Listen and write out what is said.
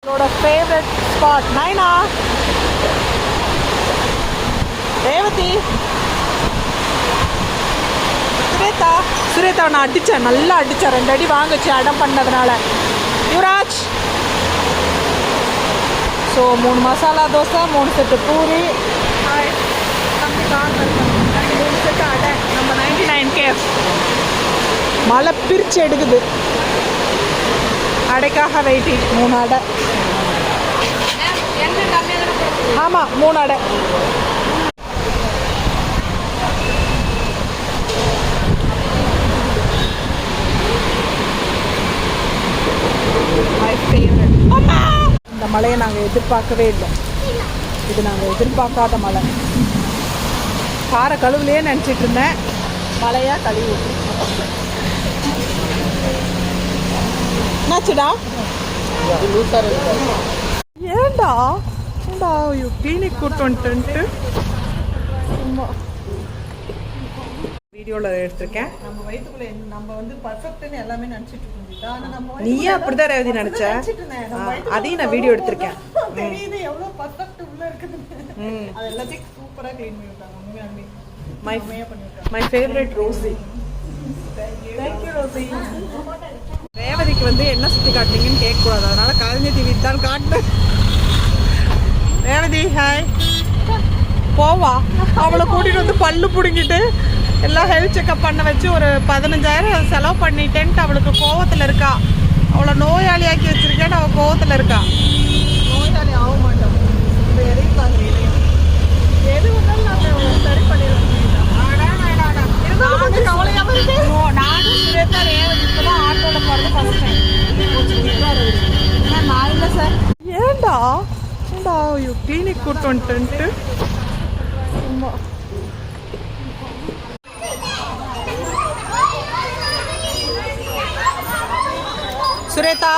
என்னோட favourite spot நைனா ரேவதி சுரேதா நான் அடித்தேன், நல்லா அடித்தேன், 2 அடி வாங்குச்சு அடம் பண்ணதுனால. Yuvraj. So 3 masala dosa, 3 set puri, 3 set adai. நம்ம 99 கேஃப். மழை பிரித்து எடுக்குது. அடைக்காக வெயிட்டிங். 3 அடை. ஆமாம் 3 அடை. இந்த மழையை நாங்கள் எதிர்பார்க்கவே இல்லை. இது நாங்கள் எதிர்பார்க்காத மழை. காரை கழுவுலையே நினச்சிட்டு இருந்தேன், மழையாக கழுவி. என்னாச்சுடா? ஏண்டா ஏண்டா கிளினிக் கூட்டு வந்துட்டு வீடியோவில் எடுத்திருக்கேன். நம்ம வயிற்றுக்குள்ள நம்ம வந்து பர்ஃபெக்ட்னு எல்லாமே நினச்சிட்டு இருந்தோம். நீயே அப்படிதான் ரேவதி நினைச்ச. அதையும் நான் வீடியோ எடுத்திருக்கேன். தெரியுது எவ்வளோ பர்ஃபெக்ட் உள்ள இருக்குது. அது எல்லாத்தையும் சூப்பராக க்ளீன் பண்ணிவிட்டாங்க. உண்மையாலுமே my favourite Rosy. Thank you Rosy. ரேவதிக்கு வந்து என்ன சுற்றி காட்டினீங்கன்னு கேட்கக்கூடாது, அதனால கலைஞர் டிவி தான் காட்டினேன். ரேவதி ஹாய். போவா அவளை கூட்டிகிட்டு வந்து பல்லு பிடுங்கிட்டு எல்லாம் ஹெல்த் செக்அப் பண்ண வச்சு ஒரு 15,000 செலவு பண்ணிட்டேன்ட்டு அவளுக்கு கோவத்தில் இருக்கா. அவளை நோயாளியாக்கி வச்சிருக்கேன்னு அவள் கோவத்தில் இருக்கா. நோயாளி ஆக மாட்டோம். இந்த எதையும் எது வந்தாலும் நாங்கள் சரி பண்ணிடுவோம். நானும் சுரேதா ரேவதிக்குலாம் ஆட்டோவில் போகிறது ஃபஸ்ட் டைம். நான் இல்லை சார். ஏண்டா ஏண்டா கிளினிக் கூட்டு வந்துட்டு சுரேதா